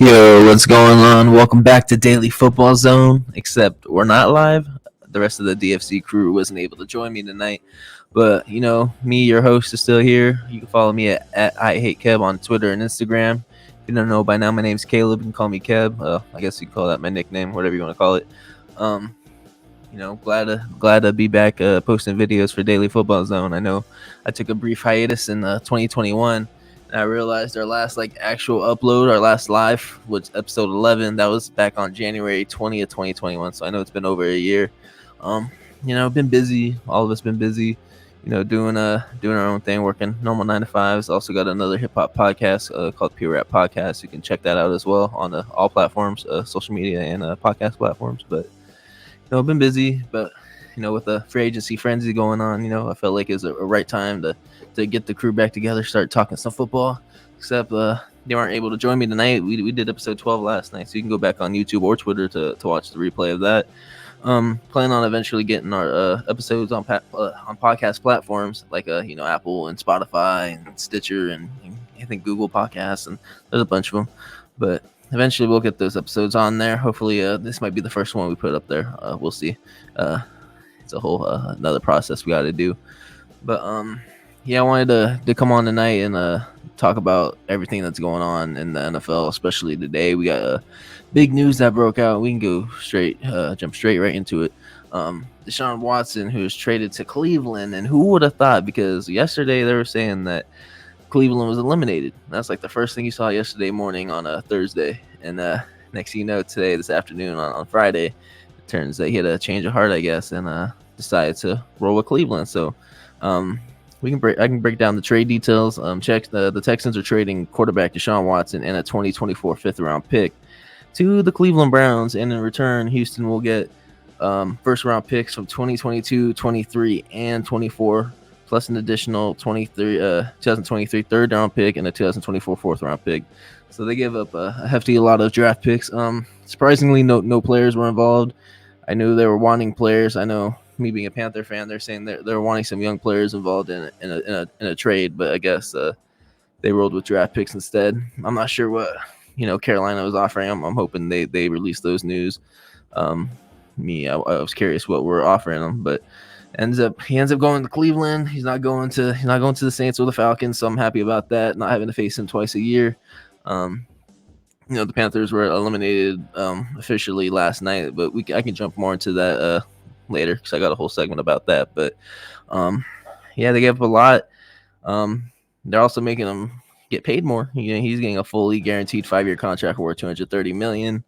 Yo, what's going on? Welcome back to Daily Football Zone. Except we're not live. The rest of the DFC crew wasn't able to join me tonight. But, me, your host, is still here. You can follow me at I Hate Keb on Twitter and Instagram. If you don't know by now, my name's Caleb. You can call me Keb. I guess you can call that my nickname, whatever you want to call it. Glad to be back posting videos for Daily Football Zone. I know I took a brief hiatus in 2021. And I realized our last actual upload, our last live, was episode 11. That was back on January 20th, 2021. So I know it's been over a year. Been busy. All of us been busy. Doing our own thing, working normal 9 to 5s. Also got another hip hop podcast called Pure Rap Podcast. You can check that out as well on all platforms, social media and podcast platforms. But been busy. But with the free agency frenzy going on, I felt like it was a right time to get the crew back together, start talking some football. Except they weren't able to join me tonight. We did episode 12 last night, so you can go back on YouTube or Twitter to watch the replay of that. Plan on eventually getting our episodes on podcast platforms like Apple and Spotify and Stitcher and I think Google Podcasts, and there's a bunch of them. But eventually we'll get those episodes on there. Hopefully this might be the first one we put up there. We'll see. It's a whole another process we got to do. But I wanted to come on tonight and talk about everything that's going on in the NFL, especially today. We got big news that broke out. We can go jump straight right into it. Deshaun Watson, who was traded to Cleveland, and who would have thought? Because yesterday they were saying that Cleveland was eliminated. That's like the first thing you saw yesterday morning on a Thursday, and next thing you know, this afternoon on Friday, it turns out he had a change of heart, I guess, and decided to roll with Cleveland. So I can break down the trade details. The Texans are trading quarterback Deshaun Watson and a 2024 fifth round pick to the Cleveland Browns, and in return, Houston will get first round picks from 2022, 23, and 24, plus an additional 2023 third round pick and a 2024 fourth round pick. So they gave up a hefty lot of draft picks. Surprisingly, no players were involved. I knew they were wanting players. I know, me being a Panther fan, they're saying they're wanting some young players involved in a trade, but I guess they rolled with draft picks instead. I'm not sure what Carolina was offering them. I'm hoping they release those news. I was curious what we're offering them, but he ends up going to Cleveland. He's not going to the Saints or the Falcons, so I'm happy about that. Not having to face him twice a year. The Panthers were eliminated officially last night, but I can jump more into that later because I got a whole segment about that. But they gave up a lot. They're also making him get paid more. He's getting a fully guaranteed 5-year contract worth $230 million.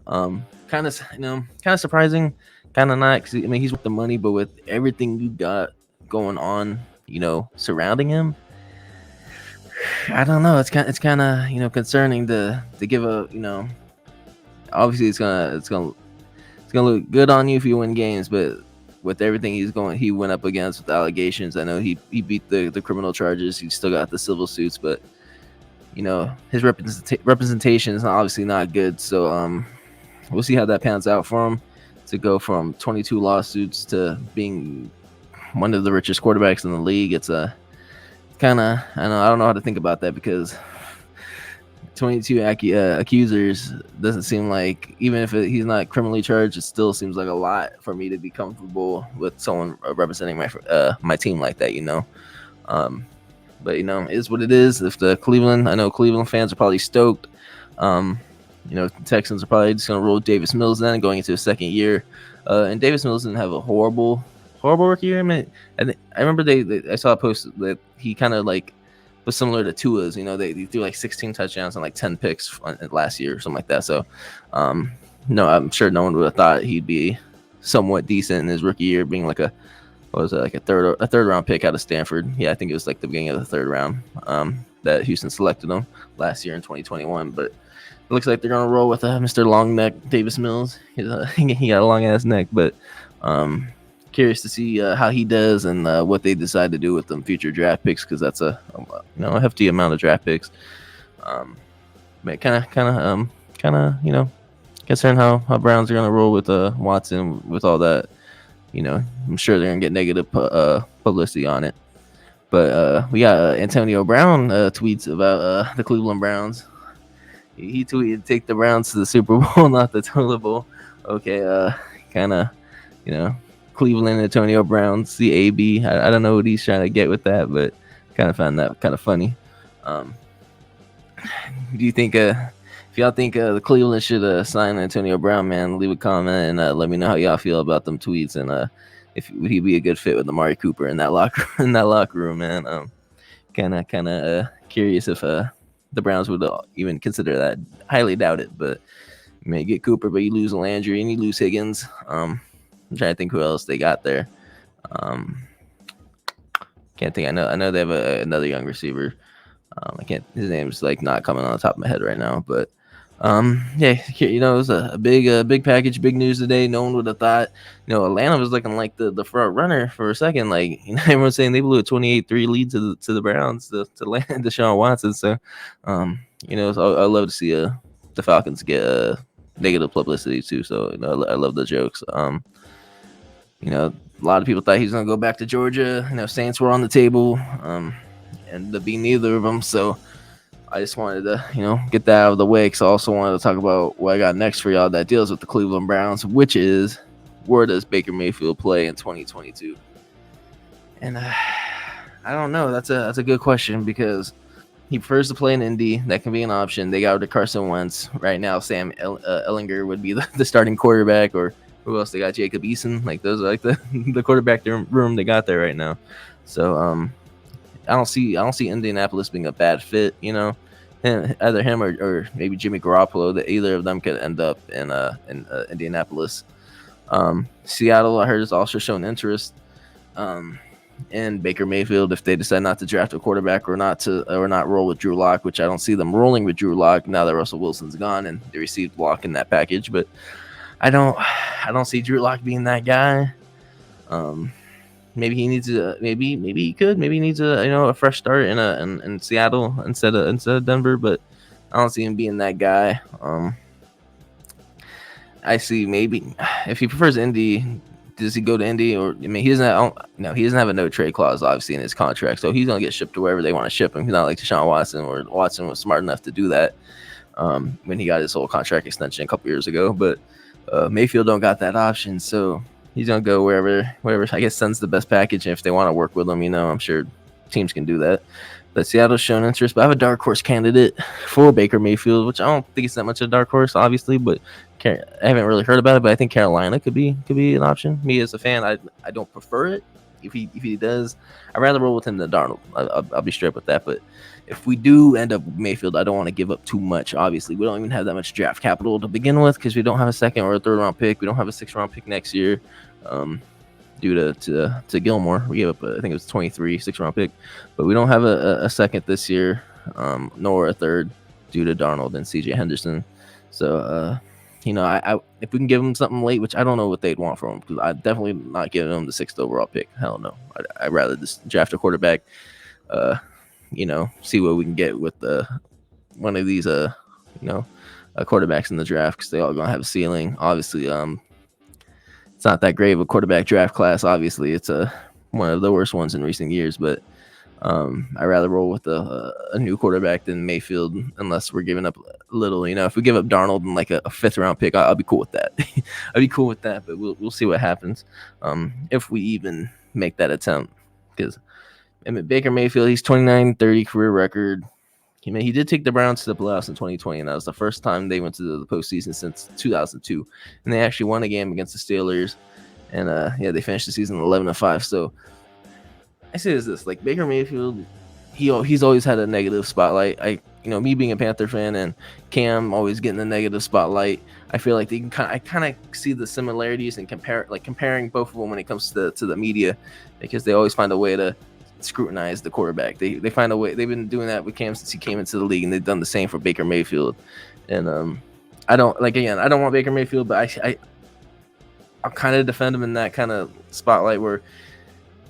Kind of surprising, kind of not. Cause, he's with the money, but with everything you got going on, surrounding him, I don't know. It's kind of concerning to give a obviously it's gonna look good on you if you win games, but with everything he went up against with allegations, I know he beat the criminal charges. He's still got the civil suits, but his representation is obviously not good. So we'll see how that pans out for him to go from 22 lawsuits to being one of the richest quarterbacks in the league. It's a kind of I don't know how to think about that, because 22 accusers doesn't seem like, even if he's not criminally charged, it still seems like a lot for me to be comfortable with someone representing my team like that, But it is what it is. If I know Cleveland fans are probably stoked. The Texans are probably just gonna roll Davis Mills then, going into his second year. And Davis Mills didn't have a horrible rookie year. I remember I saw a post that he kind of was similar to Tua's. They threw 16 touchdowns and 10 picks last year or something like that. So, no, I'm sure no one would have thought he'd be somewhat decent in his rookie year, being a third round pick out of Stanford. Yeah, I think it was the beginning of the third round that Houston selected him last year in 2021. But it looks like they're gonna roll with Mr. Long Neck Davis Mills. He got a long ass neck, but curious to see how he does and what they decide to do with them future draft picks, because that's a hefty amount of draft picks. But kind of concerned how Browns are gonna roll with Watson with all that. I'm sure they're gonna get negative publicity on it. But we got Antonio Brown tweets about the Cleveland Browns. He tweeted, "Take the Browns to the Super Bowl, not the toilet bowl." Okay, kind of, you know, Cleveland Antonio Brown, CAB. I don't know what he's trying to get with that, but kind of found that kind of funny. Do you think, if y'all think the Cleveland should sign Antonio Brown, man, leave a comment and let me know how y'all feel about them tweets and if would he be a good fit with Amari Cooper in that locker room, man. Kind of curious if the Browns would even consider that. Highly doubt it, but you may get Cooper, but you lose Landry and you lose Higgins. I'm trying to think who else they got there. Can't think. I know they have another young receiver. I can't. His name's like not coming on the top of my head right now, but yeah, it was a big package, big news today. No one would have thought, Atlanta was looking like the front runner for a second. Like, everyone's saying they blew a 28-3 lead to the Browns to land Deshaun Watson. So, so I love to see the Falcons get negative publicity too. So, I love the jokes. A lot of people thought he was gonna go back to Georgia. Saints were on the table, and to be neither of them. So I just wanted to, get that out of the way, because I also wanted to talk about what I got next for y'all that deals with the Cleveland Browns, which is, where does Baker Mayfield play in 2022? And I don't know. That's a good question, because he prefers to play in Indy. That can be an option. They got rid of Carson Wentz. Right now, Sam Ellinger would be the starting quarterback, or who else? They got Jacob Eason. Like, those are like the quarterback room they got there right now. So I don't see Indianapolis being a bad fit. Either him or maybe Jimmy Garoppolo. That either of them could end up in Indianapolis. Seattle, I heard, is also shown interest in Baker Mayfield if they decide not to draft a quarterback or not roll with Drew Lock, which I don't see them rolling with Drew Lock now that Russell Wilson's gone and they received Lock in that package. But I don't see Drew Lock being that guy. Maybe he needs to. Maybe he could. Maybe he needs a fresh start in Seattle instead of Denver. But I don't see him being that guy. I see maybe if he prefers Indy, does he go to Indy? Or he doesn't. He doesn't have a no trade clause obviously in his contract, so he's gonna get shipped to wherever they want to ship him. He's not like Deshaun Watson, or Watson was smart enough to do that when he got his whole contract extension a couple years ago. But Mayfield don't got that option, so he's gonna go wherever I guess sends the best package. And if they want to work with him, I'm sure teams can do that. But Seattle's shown interest. But I have a dark horse candidate for Baker Mayfield, which I don't think it's that much of a dark horse, obviously. But I haven't really heard about it. But I think Carolina could be an option. Me as a fan, I don't prefer it. If he does, I'd rather roll with him than Darnold. I'll be straight with that. But if we do end up with Mayfield, I don't want to give up too much. Obviously, we don't even have that much draft capital to begin with, because we don't have a second or a third round pick. We don't have a 6th round pick next year, due to Gilmore. We gave up, I think it was 23 6th round pick, but we don't have a second this year, nor a third, due to Darnold and CJ Henderson. So, I if we can give them something late, which I don't know what they'd want from him, because I'm definitely not giving them the 6th overall pick. Hell no. I'd rather just draft a quarterback. See what we can get with one of these quarterbacks in the draft, because they all gonna have a ceiling. Obviously, it's not that great of a quarterback draft class. Obviously, it's one of the worst ones in recent years. But I'd rather roll with a new quarterback than Mayfield, unless we're giving up a little. If we give up Darnold and like a 5th round pick, I'll be cool with that. I'll be cool with that. But we'll see what happens if we even make that attempt, because Baker Mayfield, he's 29-30 career record. He did take the Browns to the playoffs in 2020, and that was the first time they went to the postseason since 2002. And they actually won a game against the Steelers, and they finished the season 11-5. So I say this, like, Baker Mayfield, he's always had a negative spotlight. Me being a Panther fan and Cam always getting the negative spotlight, I feel like I kind of see the similarities and comparing both of them when it comes to the media, because they always find a way to scrutinize the quarterback. They find a way. They've been doing that with Cam since he came into the league, and they've done the same for Baker Mayfield. And I don't want Baker Mayfield, but I'll kind of defend him in that kind of spotlight where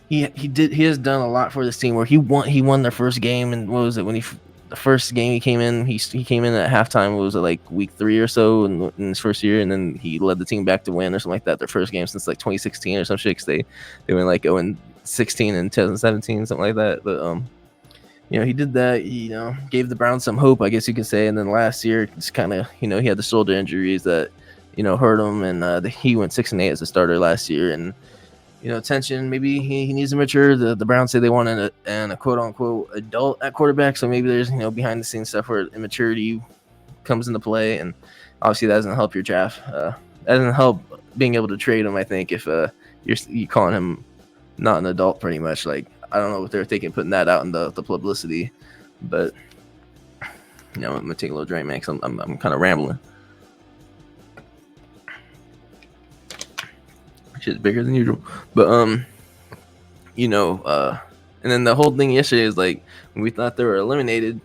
he has done a lot for this team. Where he won their first game, and what was it when the first game he came in? He came in at halftime. What was it, like week 3 or so in his first year, and then he led the team back to win or something like that. Their first game since like 2016 or some shit. They went like 0-16 in 2017, something like that. But he did that. He, gave the Browns some hope, I guess you could say. And then last year, it's kind of, he had the shoulder injuries that, hurt him. And he went 6-8 as a starter last year. And, tension, maybe he needs to mature. The Browns say they want a quote unquote adult at quarterback. So maybe there's, behind the scenes stuff where immaturity comes into play. And obviously that doesn't help your draft. That doesn't help being able to trade him, I think, if you're calling him not an adult pretty much. Like, I don't know what they're thinking putting that out in the publicity, but I'm gonna take a little drink, man, because I'm kind of rambling. Shit's bigger than usual, but and then the whole thing yesterday is like when we thought they were eliminated,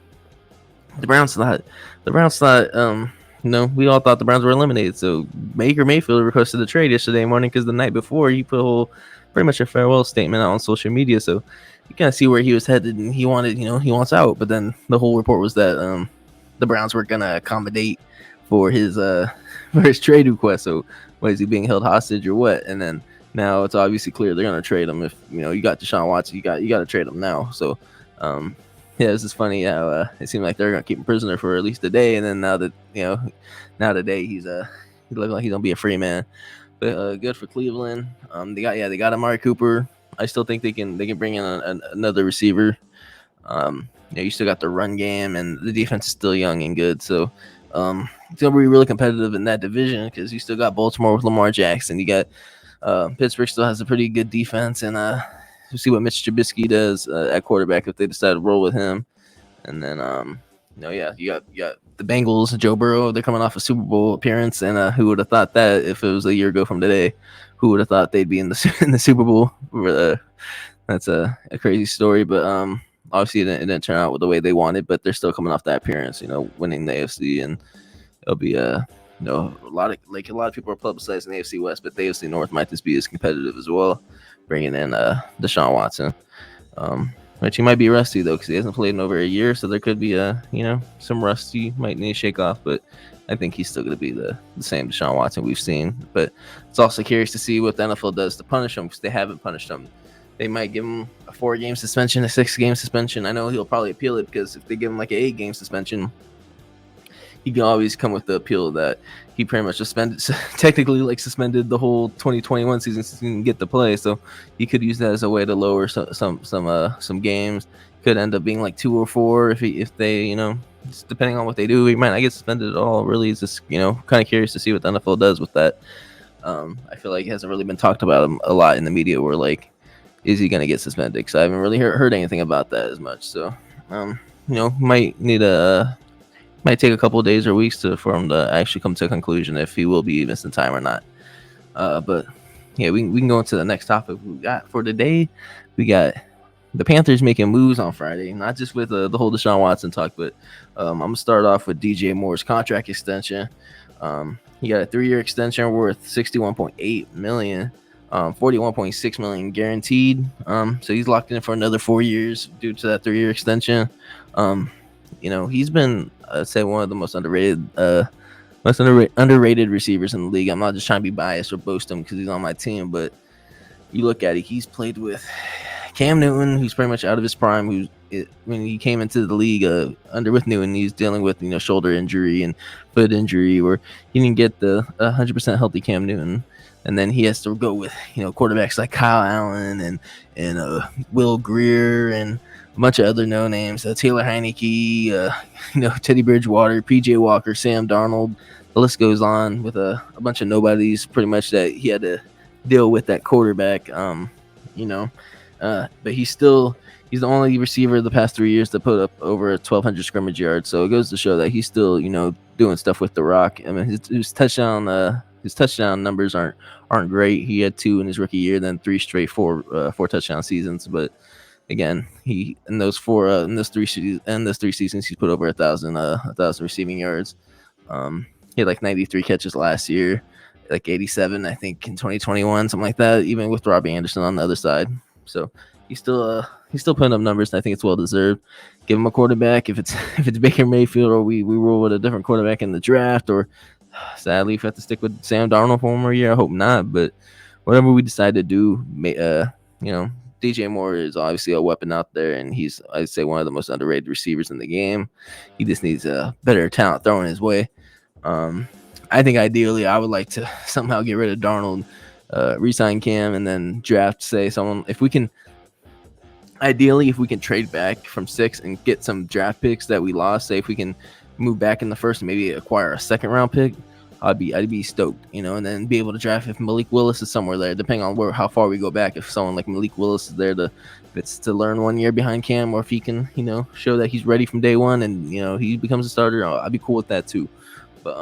the Browns thought we all thought the Browns were eliminated. So Baker Mayfield requested a trade yesterday morning because the night before he put pretty much a farewell statement out on social media. So you kind of see where he was headed, and he wants out. But then the whole report was that the Browns were gonna accommodate for his trade request. So what, is he being held hostage or what? And then now it's obviously clear they're gonna trade him. If you got Deshaun Watson, you got to trade him now. So yeah, it's just funny how it seemed like they're gonna keep him prisoner for at least a day, and then now today he looks like he's gonna be a free man. But good for Cleveland. They got Amari Cooper. I still think they can bring in another receiver. You still got the run game, and the defense is still young and good. So it's gonna be really competitive in that division because you still got Baltimore with Lamar Jackson. You got Pittsburgh still has a pretty good defense, and we'll see what Mitch Trubisky does at quarterback if they decide to roll with him. And then you got the Bengals, Joe Burrow. They're coming off a Super Bowl appearance, and who would have thought that if it was a year ago from today? Who would have thought they'd be in the Super Bowl? That's a crazy story, but obviously it didn't turn out the way they wanted. But they're still coming off that appearance, winning the AFC, and it'll be a lot of people are publicizing the AFC West, but the AFC North might just be as competitive as well, bringing in Deshaun Watson. Which he might be rusty though, because he hasn't played in over a year, so there could be some rusty might need to shake off. But I think he's still going to be the same Deshaun Watson we've seen. But it's also curious to see what the NFL does to punish him, because they haven't punished him. They might give him a 4-game suspension, a 6-game suspension. I know he'll probably appeal it, because if they give him like an 8-game suspension, he can always come with the appeal that he pretty much suspended the whole 2021 season so he didn't get to play. So he could use that as a way to lower some games. Could end up being like 2 or 4 if they depending on what they do. He might not get suspended at all. Really, it's just kind of curious to see what the NFL does with that. I feel like it hasn't really been talked about a lot in the media. Where like, is he going to get suspended? Because I haven't really heard anything about that as much. So might take a couple of days or weeks for him to actually come to a conclusion if he will be missing time or not. But yeah, we can go into the next topic we got for today. We got the Panthers making moves on Friday, not just with the whole Deshaun Watson talk, but I'm gonna start off with DJ Moore's contract extension. He got a 3-year extension worth $61.8 million, $41.6 million guaranteed. So he's locked in for another 4 years due to that 3-year extension. He's been, I'd say, one of the most underrated receivers in the league. I'm not just trying to be biased or boast him because he's on my team, but you look at it, he's played with Cam Newton, who's pretty much out of his prime. When he came into the league with Newton, he's dealing with shoulder injury and foot injury, where he didn't get the 100% healthy Cam Newton. And then he has to go with quarterbacks like Kyle Allen and Will Greer and a bunch of other no names, Taylor Heineke, Teddy Bridgewater, PJ Walker, Sam Darnold. The list goes on with a bunch of nobodies, pretty much, that he had to deal with that quarterback. But he's the only receiver the past 3 years to put up over 1,200 scrimmage yards. So it goes to show that he's still doing stuff with the rock. I mean, his touchdown numbers aren't great. He had 2 in his rookie year, then 3 straight four touchdown seasons. But again, he in those 3 seasons, he's put over 1,000 receiving yards. He had like 93 catches last year, like 87, I think, in 2021, something like that. Even with Robbie Anderson on the other side, so he's still putting up numbers. And I think it's well deserved. Give him a quarterback. If it's Baker Mayfield, or we roll with a different quarterback in the draft, or sadly if we have to stick with Sam Darnold for one more year, I hope not. But whatever we decide to do, DJ Moore is obviously a weapon out there, and he's, I'd say, one of the most underrated receivers in the game. He just needs a better talent thrown his way. I think ideally I would like to somehow get rid of Darnold, re-sign Cam, and then draft, say, someone. If we can trade back from 6 and get some draft picks that we lost, say if we can move back in the first and maybe acquire a second round pick, I'd be stoked, and then be able to draft if Malik Willis is somewhere there, depending on how far we go back. If someone like Malik Willis is there if it's to learn 1 year behind Cam, or if he can, show that he's ready from day one and he becomes a starter, I'd be cool with that too. But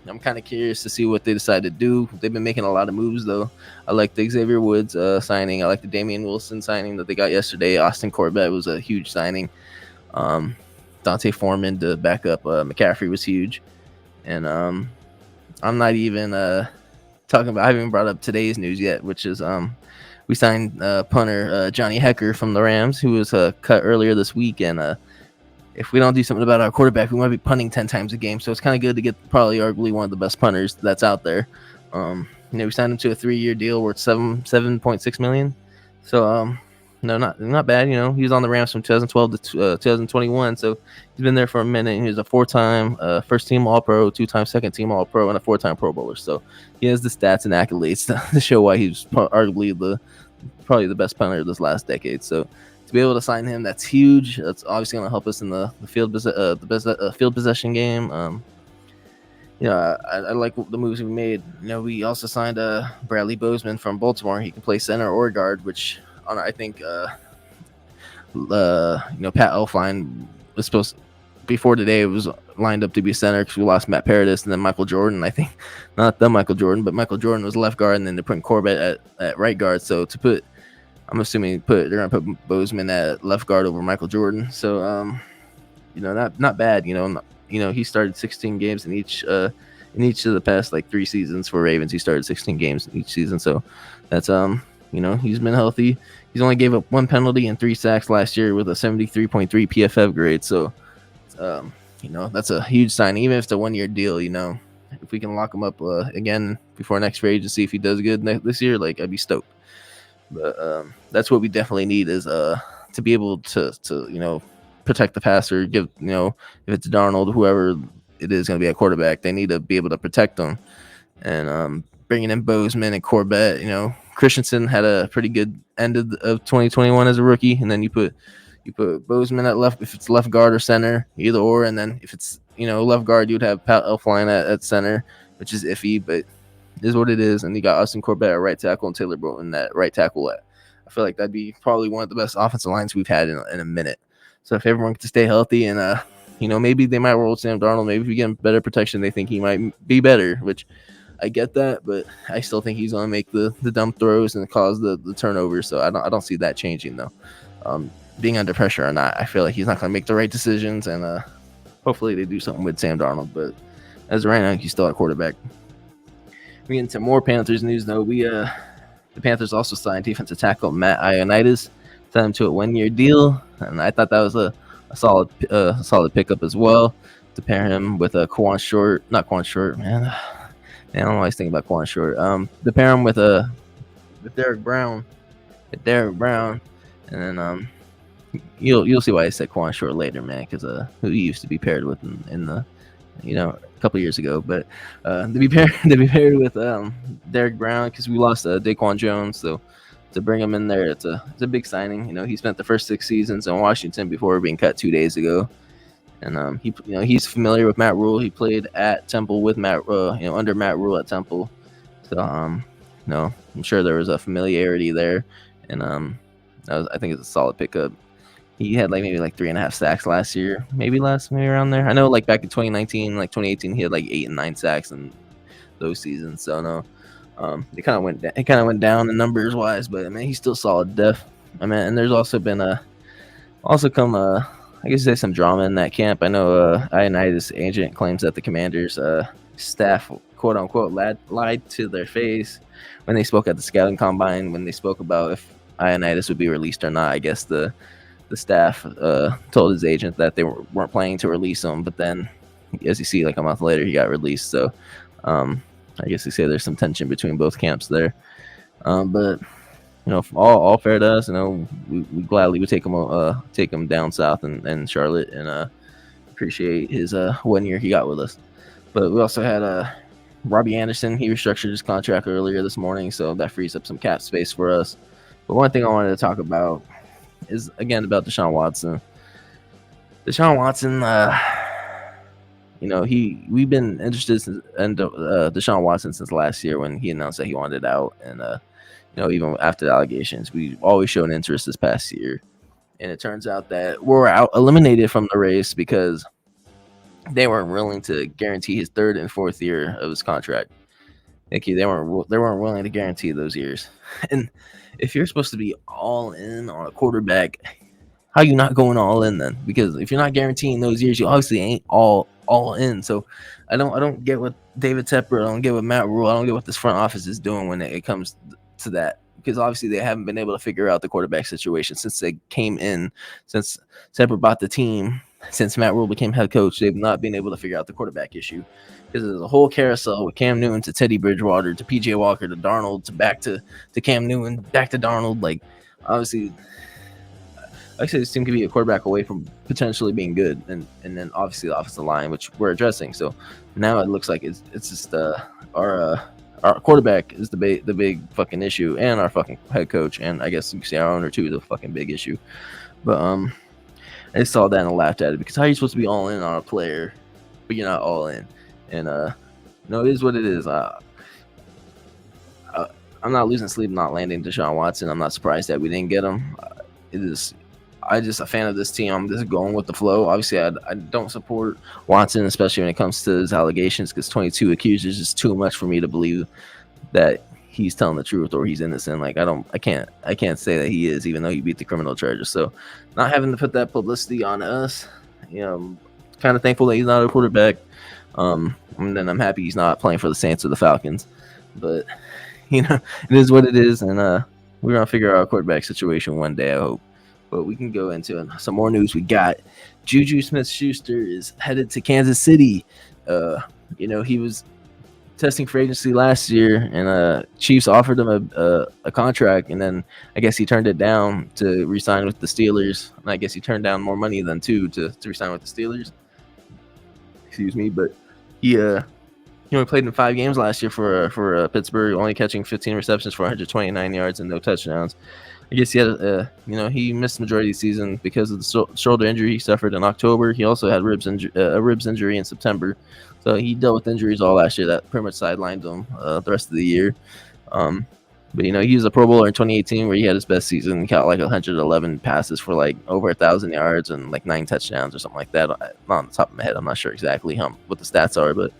I'm kind of curious to see what they decide to do. They've been making a lot of moves, though. I like the Xavier Woods signing. I like the Damian Wilson signing that they got yesterday. Austin Corbett was a huge signing. Dante Foreman to back up McCaffrey was huge. And I'm not even talking about, I haven't even brought up today's news yet, which is we signed punter Johnny Hecker from the Rams, who was cut earlier this week. And if we don't do something about our quarterback, we might be punting 10 times a game. So it's kind of good to get probably arguably one of the best punters that's out there. We signed him to a 3-year deal worth $7.6 million. So no, not bad. He was on the Rams from 2012 to 2021. So he's been there for a minute. He was a 4-time first-team All-Pro, 2-time second-team All-Pro, and a 4-time Pro Bowler. So he has the stats and accolades to show why he's arguably probably the best punter of this last decade. So to be able to sign him, that's huge. That's obviously going to help us in the field possession game. I like the moves we made. We also signed Bradley Bozeman from Baltimore. He can play center or guard, which I think Pat Elflein was supposed to, before today, it was lined up to be center because we lost Matt Paradis and then Michael Jordan. I think not the Michael Jordan, but Michael Jordan was left guard, and then they're putting Corbett at right guard. So I'm assuming they're gonna put Bozeman at left guard over Michael Jordan. So not bad. He started 16 games in each of the past 3 seasons for Ravens. He started 16 games in each season. So that's he's been healthy. He's only gave up 1 penalty and 3 sacks last year with a 73.3 PFF grade. So that's a huge sign. Even if it's a 1-year deal, if we can lock him up again before next free agency, if he does good this year, I'd be stoked. But that's what we definitely need is to be able to protect the passer. Give if it's Darnold, whoever it is going to be at quarterback, they need to be able to protect them. And bringing in Bozeman and Corbett, Christensen had a pretty good end of 2021 as a rookie, and then you put Bozeman at left if it's left guard or center, either or, and then if it's left guard, you'd have Pat Elflein at center, which is iffy, but is what it is. And you got Austin Corbett at right tackle and Taylor Broughton at right tackle. I feel like that'd be probably one of the best offensive lines we've had in a minute. So if everyone can stay healthy and maybe they might roll Sam Darnold. Maybe if we get him better protection, they think he might be better, which I get that, but I still think he's gonna make the dumb throws and cause the turnovers. So I don't see that changing though. Being under pressure or not, I feel like he's not gonna make the right decisions, and hopefully they do something with Sam Darnold. But as of right now, he's still at quarterback. We get into more Panthers news though. The Panthers also signed defensive tackle Matt Ioannidis, signed him to a 1-year deal, and I thought that was a solid pickup as well to pair him with a not Quan Short, man. I don't always think about Quan Short. To pair him with Derek Brown, and then you'll see why I said Quan Short later, man, because who he used to be paired with in the a couple years ago. But to be paired with Derek Brown, because we lost Daquan Jones, so to bring him in there, it's a big signing. He spent the first 6 seasons in Washington before being cut 2 days ago, and he's familiar with Matt Rule. He played at Temple with Matt, under Matt Rule at Temple, so I'm sure there was a familiarity there, and I think it's a solid pickup. He had maybe 3.5 sacks last year, maybe around there. I know back in 2019, 2018, he had 8 and 9 sacks in those seasons. So it kind of went down in numbers wise, but I mean he's still solid def. I mean, and there's also been I guess there's some drama in that camp. I know Ioannidis' agent claims that the Commanders staff, quote unquote, lied to their face when they spoke at the scouting combine, when they spoke about if Ioannidis would be released or not. I guess the staff told his agent that they weren't planning to release him, but then, as you see, a month later, he got released. So I guess you say there's some tension between both camps there. But all fair to us. We gladly would take him down south and Charlotte, and appreciate his 1 year he got with us. But we also had Robbie Anderson. He restructured his contract earlier this morning, so that frees up some cap space for us. But one thing I wanted to talk about is again about Deshaun Watson. Deshaun Watson, we've been interested in Deshaun Watson since last year when he announced that he wanted out, and even after the allegations, we've always shown interest this past year. And it turns out that we're eliminated from the race because they weren't willing to guarantee his third and fourth year of his contract. They weren't willing to guarantee those years. And if you're supposed to be all in on a quarterback, how are you not going all in then? Because if you're not guaranteeing those years, you obviously ain't all in. So I don't get what David Tepper, I don't get what Matt Rule, I don't get what this front office is doing when it comes to that. Because obviously they haven't been able to figure out the quarterback situation since they came in, since Tepper bought the team, since Matt Rule became head coach. They've not been able to figure out the quarterback issue. Because there's a whole carousel with Cam Newton to Teddy Bridgewater to PJ Walker to Darnold to back to Cam Newton, back to Darnold. Like, obviously, like I said, this team could be a quarterback away from potentially being good, and then obviously the offensive line, which we're addressing. So now it looks like it's just our quarterback is the big fucking issue, and our fucking head coach, and I guess you can say our owner too is a fucking big issue. But I saw that and laughed at it, because how are you supposed to be all in on a player, but you're not all in? And it is what it is. I'm not losing sleep not landing Deshaun Watson. I'm not surprised that we didn't get him. I'm just a fan of this team. I'm just going with the flow. Obviously, I don't support Watson, especially when it comes to his allegations, because 22 accusers is too much for me to believe that he's telling the truth or he's innocent. Like, I can't say that he is, even though he beat the criminal charges. So not having to put that publicity on us, I'm kind of thankful that he's not a quarterback. And then I'm happy he's not playing for the Saints or the Falcons. But it is what it is, and we're gonna figure out our quarterback situation one day, I hope. But we can go into some more news. We got Juju Smith-Schuster is headed to Kansas City. He was testing for agency last year, and Chiefs offered him a contract, and then I guess he turned it down to re-sign with the Steelers. And I guess he turned down more money than to re-sign with the Steelers. Excuse me, but he played in 5 games last year for Pittsburgh, only catching 15 receptions for 129 yards and no touchdowns. I guess he had he missed the majority of the season because of the shoulder injury he suffered in October. He also had a ribs injury in September, so he dealt with injuries all last year that pretty much sidelined him the rest of the year. But he was a Pro Bowler in 2018 where he had his best season. He caught like 111 passes for like over 1,000 yards and like 9 touchdowns or something like that. Not on the top of my head, I'm not sure exactly what the stats are, but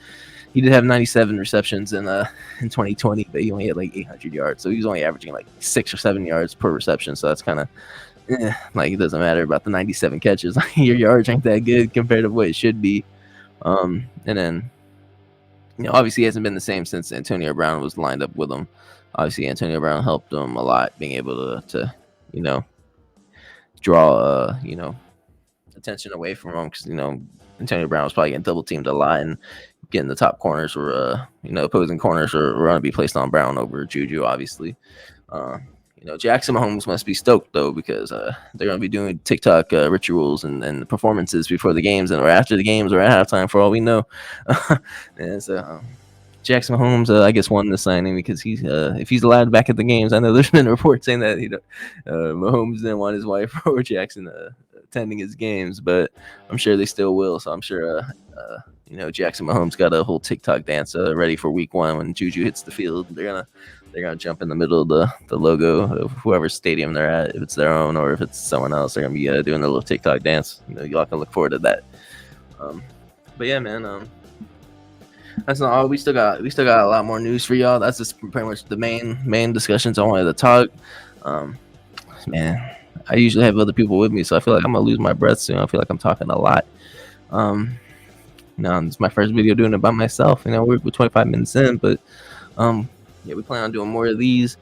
he did have 97 receptions in 2020, but he only had like 800 yards. So he was only averaging like 6 or 7 yards per reception. So that's kind of like, it doesn't matter about the 97 catches. Your yards ain't that good compared to what it should be. And then, obviously he hasn't been the same since Antonio Brown was lined up with him. Obviously Antonio Brown helped him a lot, being able to draw attention away from him, because Antonio Brown was probably getting double teamed a lot, and getting the top corners or opposing corners are going to be placed on Brown over Juju, obviously. Jackson Mahomes must be stoked though, because they're going to be doing TikTok rituals and performances before the games or after the games or at halftime, for all we know. And so Jackson Mahomes, I guess, won the signing because he's if he's allowed back at the games. I know there's been reports saying that Mahomes didn't want his wife or Jackson attending his games, but I'm sure they still will. So I'm sure Jackson Mahomes got a whole TikTok dance ready for week 1 when Juju hits the field. They're gonna jump in the middle of the logo of whoever stadium they're at, if it's their own or if it's someone else. They're gonna be doing a little TikTok dance. Y'all can look forward to that. But yeah, man. That's not all. We still got a lot more news for y'all. That's just pretty much the main discussions I wanted to talk. Man, I usually have other people with me, so I feel like I'm gonna lose my breath soon. I feel like I'm talking a lot. It's my first video doing it by myself. We're 25 minutes in, but we plan on doing more of these.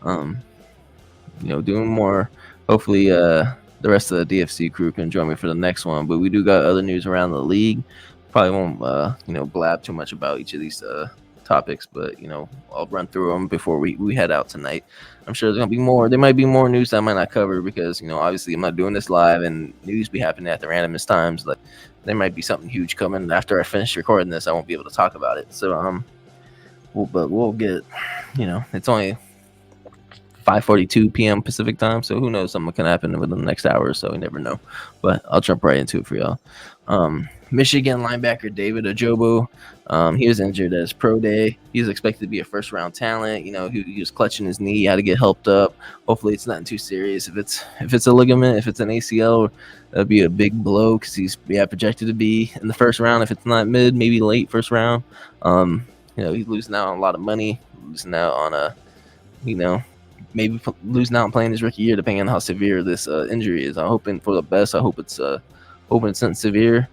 Doing more. Hopefully, the rest of the DFC crew can join me for the next one. But we do got other news around the league. Probably won't blab too much about each of these topics, but I'll run through them before we head out tonight. I'm sure there's gonna be more. There might be more news I might not cover because obviously I'm not doing this live and news be happening at the randomest times. Like there might be something huge coming after I finish recording this. I won't be able to talk about it. So we'll get. It's only 5:42 p.m. Pacific time, so who knows, something can happen within the next hour or so. We never know, but I'll jump right into it for y'all. Michigan linebacker David Ojobo, he was injured at his pro day. He was expected to be a first-round talent. He was clutching his knee, had to get helped up. Hopefully, it's nothing too serious. If it's a ligament, if it's an ACL, that'd be a big blow because he's projected to be in the first round. If it's not mid, maybe late first round. He's losing out on a lot of money, losing out on maybe losing out and playing his rookie year, depending on how severe this injury is. I'm hoping for the best. I hope it's not severe.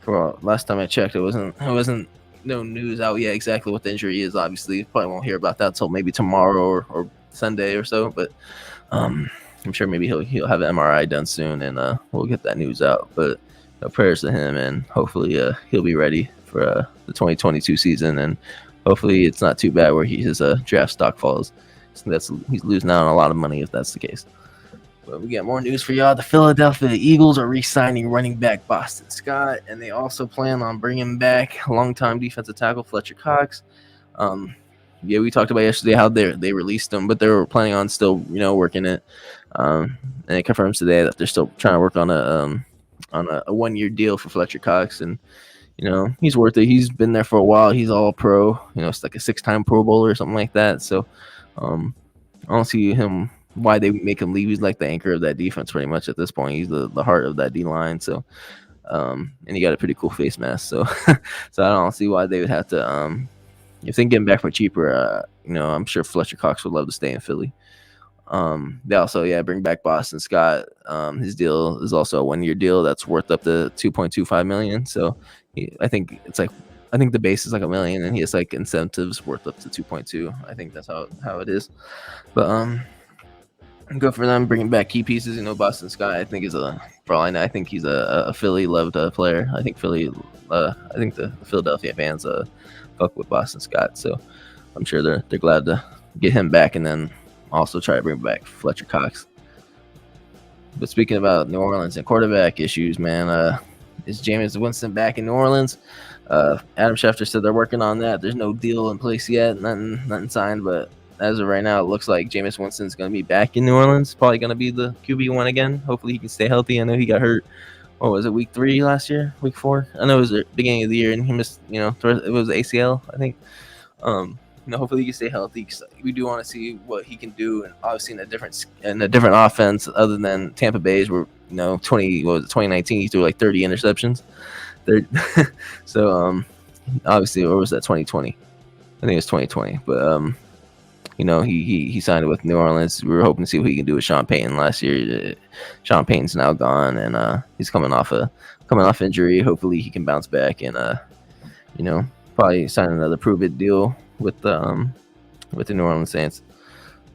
For last time I checked, it wasn't no news out yet exactly what the injury is. Obviously, probably won't hear about that till maybe tomorrow or Sunday or so. But I'm sure maybe he'll have an MRI done soon, and we'll get that news out. But prayers to him, and hopefully he'll be ready for the 2022 season, and hopefully it's not too bad where his draft stock falls. So he's losing out on a lot of money if that's the case. But we got more news for y'all. The Philadelphia Eagles are re-signing running back Boston Scott, and they also plan on bringing back longtime defensive tackle Fletcher Cox. We talked about yesterday how they released him, but they were planning on still working it. And it confirms today that they're still trying to work on a 1-year deal for Fletcher Cox, and he's worth it. He's been there for a while. He's all pro. It's like a 6-time Pro Bowler or something like that. So I don't see why they make him leave. He's like the anchor of that defense pretty much at this point. He's the heart of that D line. So and he got a pretty cool face mask. So so I don't see why they would have to if they can get him back for cheaper. I'm sure Fletcher Cox would love to stay in Philly. They also bring back Boston Scott. His deal is also a 1-year deal that's worth up to $2.25 million. So I think the base is like $1 million, and he has like incentives worth up to 2.2. I think that's how it is. But good for them bringing back key pieces. Boston Scott, I think for all I know, I think he's a Philly loved player. I think the Philadelphia fans fuck with Boston Scott, so I'm sure they're glad to get him back, and then also try to bring back Fletcher Cox. But speaking about New Orleans and quarterback issues, man, is Jameis Winston back in New Orleans? Adam Schefter said they're working on that. There's no deal in place yet, nothing signed, but as of right now, it looks like Jameis Winston's going to be back in New Orleans. Probably going to be the QB1 again. Hopefully he can stay healthy. I know he got hurt. What was it, week 3 last year? Week 4? I know it was the beginning of the year, and he missed, it was ACL, I think. Hopefully he can stay healthy. We do want to see what he can do, and obviously in a different offense other than Tampa Bay's, where 2019 he threw like 30 interceptions. So obviously, or was that 2020? I think it was 2020. But he signed with New Orleans. We were hoping to see what he can do with Sean Payton last year. Sean Payton's now gone, and he's coming off injury. Hopefully he can bounce back and probably sign another prove it deal with the New Orleans Saints.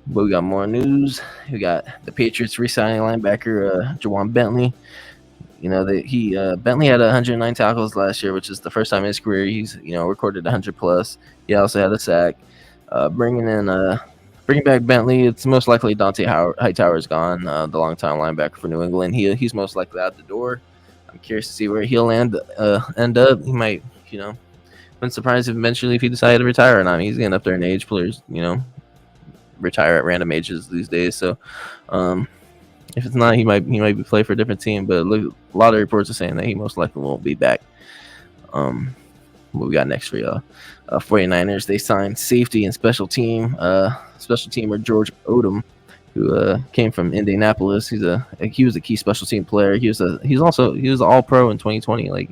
But we got more news. We got the Patriots re-signing linebacker Jawan Bentley. Bentley had 109 tackles last year, which is the first time in his career he's recorded 100 plus. He also had a sack. Bringing back Bentley, it's most likely Dante Hightower is gone, the longtime linebacker for New England. He's most likely out the door. I'm curious to see where he'll end up. He might, wouldn't surprise if eventually if he decided to retire or not. He's getting up there in age. Players, retire at random ages these days. So, if it's not, he might be play for a different team. But look, a lot of reports are saying that he most likely won't be back. What we got next for y'all? 49ers, they signed safety and special teamer George Odom, who came from Indianapolis. He was a key special team player. He was an all pro in 2020. Like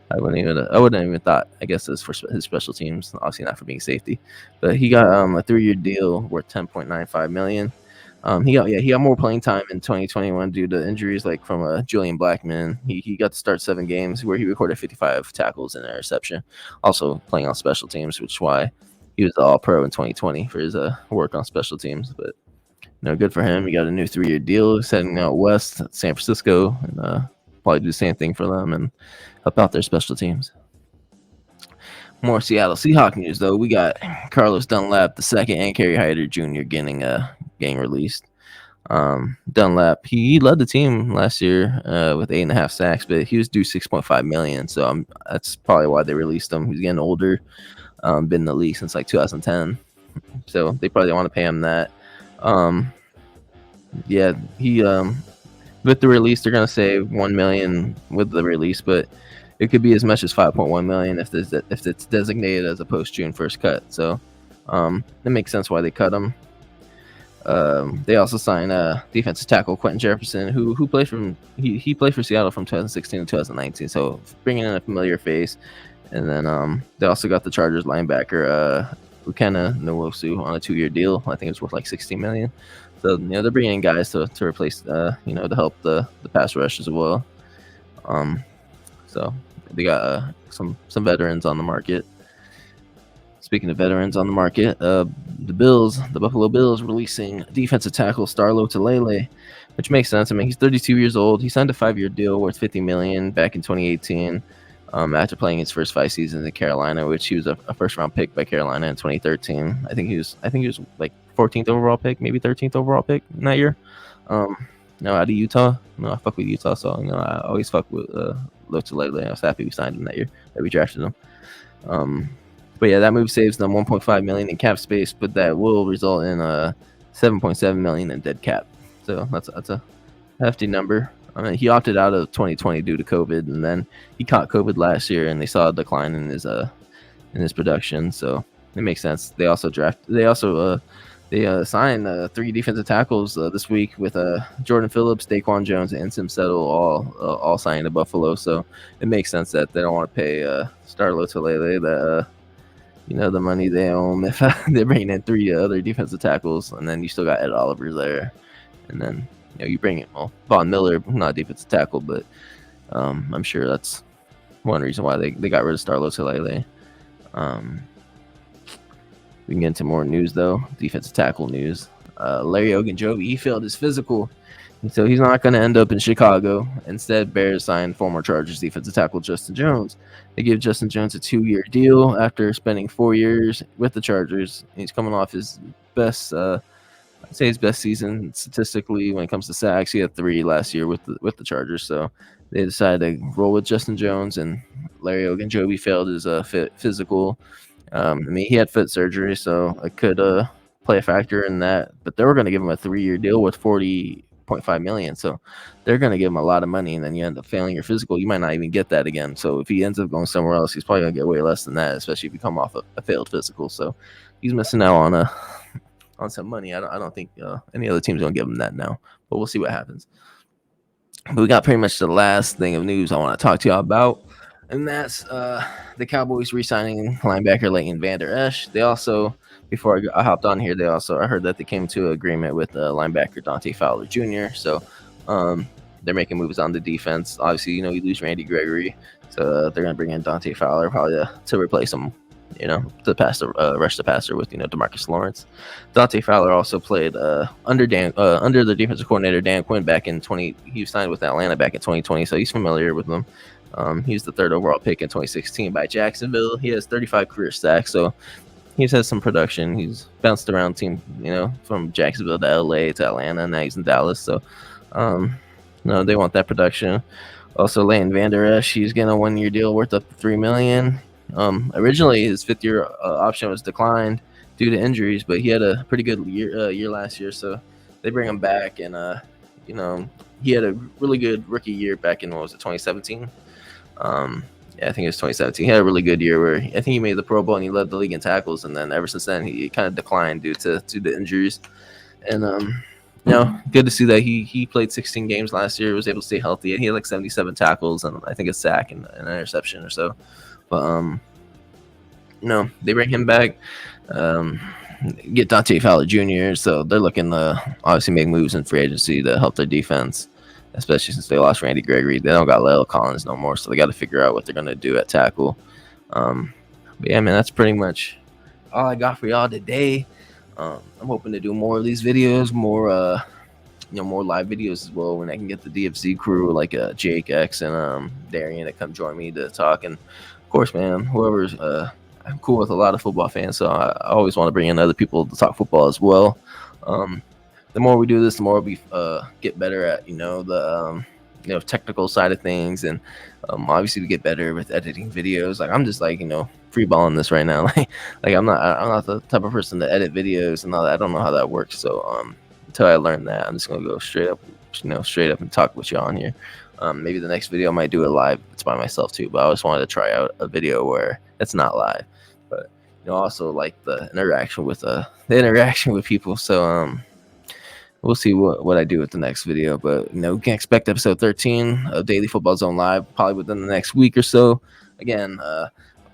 I wouldn't even thought. I guess it's for his special teams, obviously not for being safety. But he got a 3-year deal worth $10.95 million. He got more playing time in 2021 due to injuries like from Julian Blackmon. He got to start 7 games where he recorded 55 tackles and an interception. Also playing on special teams, which is why he was the All-Pro in 2020 for his work on special teams. But good for him. He got a new 3-year deal. He's heading out west, San Francisco, and probably do the same thing for them and help out their special teams. More Seattle Seahawks news though. We got Carlos Dunlap the second and Kerry Hyder Jr. getting released. Dunlap he led the team last year with 8.5 sacks, but he was due 6.5 million. So that's probably why they released him. He's getting older. Been in the league since like 2010, so they probably want to pay him that. Yeah, he with the release they're gonna save 1 million with the release, but it could be as much as 5.1 million if it's designated as a post June 1st cut. So it makes sense why they cut him. They also signed defensive tackle Quentin Jefferson, who played he played for Seattle from 2016 to 2019. So bringing in a familiar face, and then they also got the Chargers linebacker Ukena Nwosu on a 2-year deal. I think it's worth like 16 million. So they're bringing in guys to replace to help the pass rush as well. So they got some veterans on the market. Speaking of veterans on the market, the Buffalo Bills, releasing defensive tackle Starlo Tulele, which makes sense. I mean, he's 32 years old. He signed a 5-year deal worth $50 million back in 2018 after playing his first 5 seasons in Carolina, which he was a first-round pick by Carolina in 2013. I think he was like 14th overall pick, maybe 13th overall pick in that year. No, out of Utah. No, I fuck with Utah, so I always fuck with Tulele. I was happy we signed him that year, that we drafted him. But yeah, that move saves them 1.5 million in cap space, but that will result in 7.7 million in dead cap. So that's a hefty number. I mean, he opted out of 2020 due to COVID, and then he caught COVID last year, and they saw a decline in his production. So it makes sense. They also signed 3 defensive tackles this week with Jordan Phillips, Daquan Jones, and Sim Settle all signed to Buffalo. So it makes sense that they don't want to pay Starlo Tulele that. The money they own if they're bringing in 3 other defensive tackles, and then you still got Ed Oliver there, and then you bring in Von Miller, not a defensive tackle, but I'm sure that's one reason why they got rid of Starlo Tulele. We can get into more news though, defensive tackle news. Larry Ogunjobi, he failed his physical, so he's not going to end up in Chicago. Instead, Bears signed former Chargers defensive tackle Justin Jones. They gave Justin Jones a 2-year deal after spending 4 years with the Chargers. He's coming off his best, I'd say his best season statistically when it comes to sacks. He had 3 last year with the Chargers. So they decided to roll with Justin Jones, and Larry Ogunjobi failed his physical. I mean, he had foot surgery, so it could play a factor in that. But they were going to give him a 3-year deal with $40.5 million. So they're going to give him a lot of money, and then you end up failing your physical. You might not even get that again. So if he ends up going somewhere else, he's probably going to get way less than that, especially if you come off a failed physical. So he's missing out on some money. I don't think any other team's going to give him that now, but we'll see what happens. But we got pretty much the last thing of news I want to talk to y'all about, and that's the Cowboys re-signing linebacker Leighton Vander Esch. They also, before I hopped on here, I heard that they came to an agreement with linebacker Dante Fowler Jr. So they're making moves on the defense. Obviously, you lose Randy Gregory, so they're going to bring in Dante Fowler probably to replace him, to rush the passer with DeMarcus Lawrence. Dante Fowler also played under the defensive coordinator Dan Quinn back in 20. He signed with Atlanta back in 2020, so he's familiar with them. He was the 3rd overall pick in 2016 by Jacksonville. He has 35 career sacks, so he's had some production. He's bounced around team, from Jacksonville to LA to Atlanta, and now he's in Dallas. So, they want that production. Also, Leighton Vander Esch, he's getting a 1-year deal worth up to $3 million. Originally, his 5th-year option was declined due to injuries, but he had a pretty good year last year, so they bring him back, and he had a really good rookie year back in 2017. Yeah, I think it was 2017. He had a really good year where I think he made the Pro Bowl and he led the league in tackles, and then ever since then he kind of declined due to the injuries. And good to see that he played 16 games last year, was able to stay healthy, and he had like 77 tackles and I think a sack and an interception or so. But they bring him back, get Dante Fowler Jr. So they're looking to obviously make moves in free agency to help their defense, especially since they lost Randy Gregory. They don't got La'el Collins no more, so they got to figure out what they're going to do at tackle. But yeah, man, that's pretty much all I got for y'all today. I'm hoping to do more of these videos, more live videos as well when I can get the DFZ crew like Jake X and Darian to come join me to talk. And of course, man, whoever's I'm cool with a lot of football fans, so I always want to bring in other people to talk football as well. Um, the more we do this, the more we get better at technical side of things, and obviously we get better with editing videos. Like I'm just like free balling this right now. Like I'm not the type of person to edit videos and all that. I don't know how that works. So until I learn that, I'm just gonna go straight up and talk with you on here. Maybe the next video I might do it live. It's by myself too, but I always wanted to try out a video where it's not live. But also like the interaction with people. So we'll see what I do with the next video. But you can expect episode 13 of Daily Football Zone Live probably within the next week or so. Again,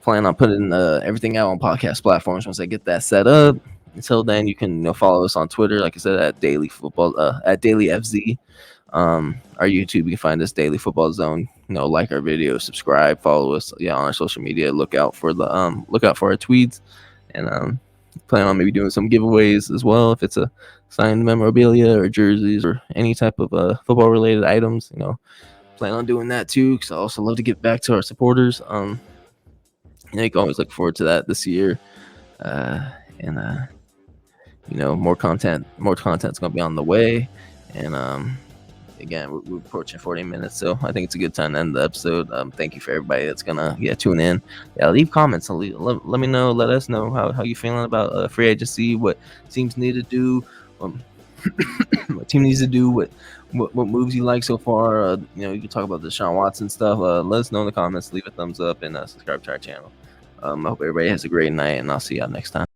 plan on putting everything out on podcast platforms once I get that set up. Until then, you can follow us on Twitter, like I said, at Daily Football at Daily FZ. Our YouTube, you can find us Daily Football Zone. Like our video, subscribe, follow us, on our social media. Look out for our tweets, and plan on maybe doing some giveaways as well if it's a signed memorabilia or jerseys or any type of football related items. Plan on doing that too, because I also love to give back to our supporters. You can always look forward to that this year, and more content's gonna be on the way, and again, we're approaching 40 minutes, so I think it's a good time to end the episode. Thank you for everybody that's gonna tune in. Leave comments. Let me know. Let us know how you feeling about free agency. What teams need to do. What team needs to do. What moves you like so far. You can talk about the Deshaun Watson stuff. Let us know in the comments. Leave a thumbs up and subscribe to our channel. I hope everybody has a great night, and I'll see y'all next time.